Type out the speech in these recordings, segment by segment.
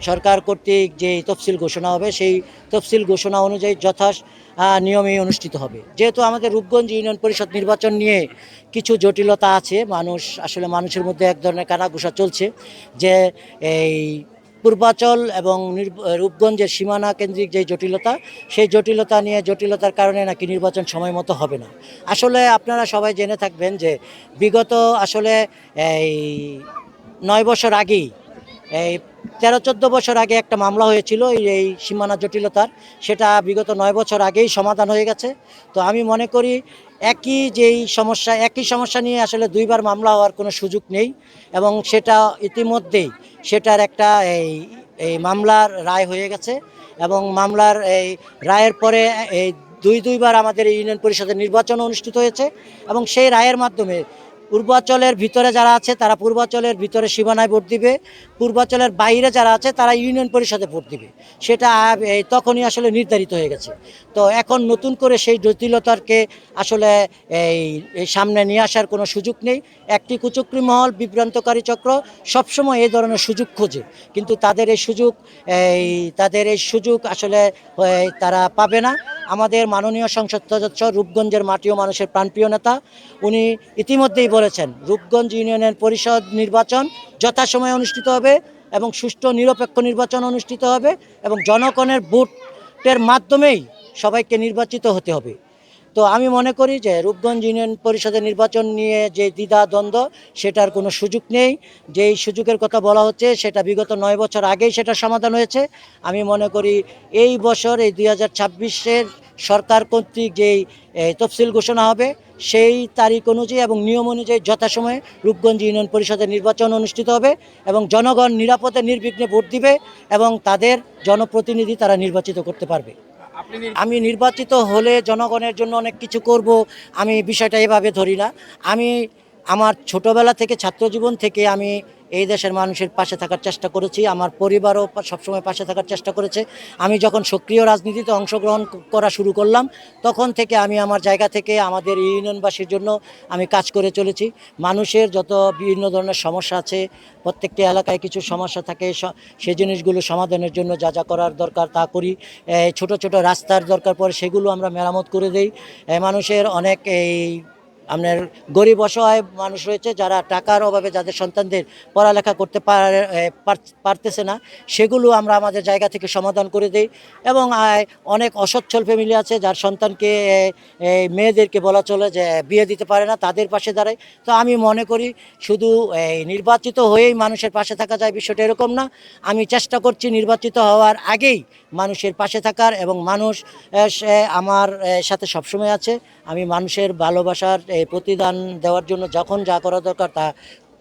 সরকার কর্তৃক যে তফসিল ঘোষণা হবে সেই তফসিল ঘোষণা অনুযায়ী নিয়মেই অনুষ্ঠিত হবে। যেহেতু আমাদের রূপগঞ্জ ইউনিয়ন পরিষদ নির্বাচন নিয়ে কিছু জটিলতা আছে, মানুষের মধ্যে এক ধরনের কানাঘুষা চলছে যে এই পূর্বাচল এবং রূপগঞ্জের সীমানা কেন্দ্রিক যে জটিলতা, সেই জটিলতার কারণে নাকি নির্বাচন সময় মতো হবে না। আসলে আপনারা সবাই জেনে থাকবেন যে বিগত আসলে এই 9 বছর আগেই, এই 13-14 বছর আগে একটা মামলা হয়েছিল এই সীমানা জটিলতার, সেটা বিগত 9 বছর আগেই সমাধান হয়ে গেছে। তো আমি মনে করি একই সমস্যা নিয়ে আসলে দুইবার মামলা হওয়ার কোনো সুযোগ নেই, এবং সেটা ইতিমধ্যেই সেটার একটা এই এই মামলার রায় হয়ে গেছে, এবং মামলার এই রায়ের পরে এই দুইবার আমাদের এই ইউনিয়ন পরিষদের নির্বাচন অনুষ্ঠিত হয়েছে, এবং সেই রায়ের মাধ্যমে পূর্বাঞ্চলের ভিতরে যারা আছে তারা পূর্বাঞ্চলের ভিতরে সীমানায় ভোট দিবে, পূর্বাঞ্চলের বাইরে যারা আছে তারা ইউনিয়ন পরিষদে ভোট দিবে। সেটা তখনই আসলে নির্ধারিত হয়ে গেছে। তো এখন নতুন করে সেই জটিলতাকে আসলে এই সামনে নিয়ে আসার কোনো সুযোগ নেই। একটি কুচক্রী মহল, বিভ্রান্তকারী চক্র সবসময় এই ধরনের সুযোগ খোঁজে, কিন্তু তাদের এই সুযোগ আসলে তারা পাবে না। আমাদের মাননীয় সংসদ সদস্য, রূপগঞ্জের মাটি ও মানুষের প্রাণপ্রিয় নেতা, উনি ইতিমধ্যেই বলেছেন রূপগঞ্জ ইউনিয়নের পরিষদ নির্বাচন যথাসময়ে অনুষ্ঠিত হবে, এবং সুষ্ঠু নিরপেক্ষ নির্বাচন অনুষ্ঠিত হবে, এবং জনগণের ভোটের মাধ্যমেই সবাইকে নির্বাচিত হতে হবে। তো আমি মনে করি যে রূপগঞ্জ ইউনিয়ন পরিষদের নির্বাচন নিয়ে যে দ্বিধা দ্বন্দ্ব, সেটার কোনো সুযোগ নেই। যেই সুযোগের কথা বলা হচ্ছে সেটা বিগত 9 বছর আগেই সেটা সমাধান হয়েছে। আমি মনে করি এই বছর, এই 2026-এর সরকার কর্তৃক যেই তফসিল ঘোষণা হবে, সেই তারিখ অনুযায়ী এবং নিয়ম অনুযায়ী যথাসময়ে রূপগঞ্জ ইউনিয়ন পরিষদের নির্বাচন অনুষ্ঠিত হবে, এবং জনগণ নিরাপদে নির্বিঘ্নে ভোট দিবে, এবং তাদের জনপ্রতিনিধি তারা নির্বাচিত করতে পারবে। আমি নির্বাচিত হলে জনগণের জন্য অনেক কিছু করব, আমি বিষয়টা এভাবে ধরি না। আমি আমার ছোটবেলা থেকে, ছাত্র জীবন থেকে আমি এই দেশের মানুষের পাশে থাকার চেষ্টা করেছি, আমার পরিবারও সবসময় পাশে থাকার চেষ্টা করেছে। আমি যখন সক্রিয় রাজনীতিতে অংশগ্রহণ করা শুরু করলাম, তখন থেকে আমি আমার জায়গা থেকে আমাদের ইউনিয়নবাসীর জন্য আমি কাজ করে চলেছি। মানুষের যত বিভিন্ন ধরনের সমস্যা আছে, প্রত্যেকটি এলাকায় কিছু সমস্যা থাকে, সেই জিনিসগুলো সমাধানের জন্য যা যা করার দরকার তা করি। ছোট ছোট রাস্তার দরকার পড়ে, সেগুলো আমরা মেরামত করে দেই। মানুষের অনেক আপনার গরিব অসহায় মানুষ রয়েছে যারা টাকার অভাবে, যাদের সন্তানদের পড়ালেখা করতে পারতেছে না, সেগুলো আমরা আমাদের জায়গা থেকে সমাধান করে দেই। এবং অনেক অসচ্ছল ফ্যামিলি আছে যার সন্তানকে, মেয়েদেরকে বলা চলে যে বিয়ে দিতে পারে না, তাদের পাশে দাঁড়ায়। তো আমি মনে করি শুধু নির্বাচিত হয়েই মানুষের পাশে থাকা যায়, বিষয়টা এরকম না। আমি চেষ্টা করছি নির্বাচিত হওয়ার আগেই মানুষের পাশে থাকার, এবং মানুষ আমার সাথে সবসময় আছে। আমি মানুষের ভালোবাসার প্রতিদান দেওয়ার জন্য যখন যা করা দরকার তা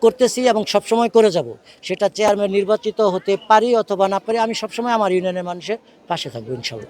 করতেছি, এবং সবসময় করে যাব। সেটা চেয়ারম্যান নির্বাচিত হতে পারি অথবা না পারি, আমি সবসময় আমার ইউনিয়নের মানুষের পাশে থাকবো ইনশাল্লাহ।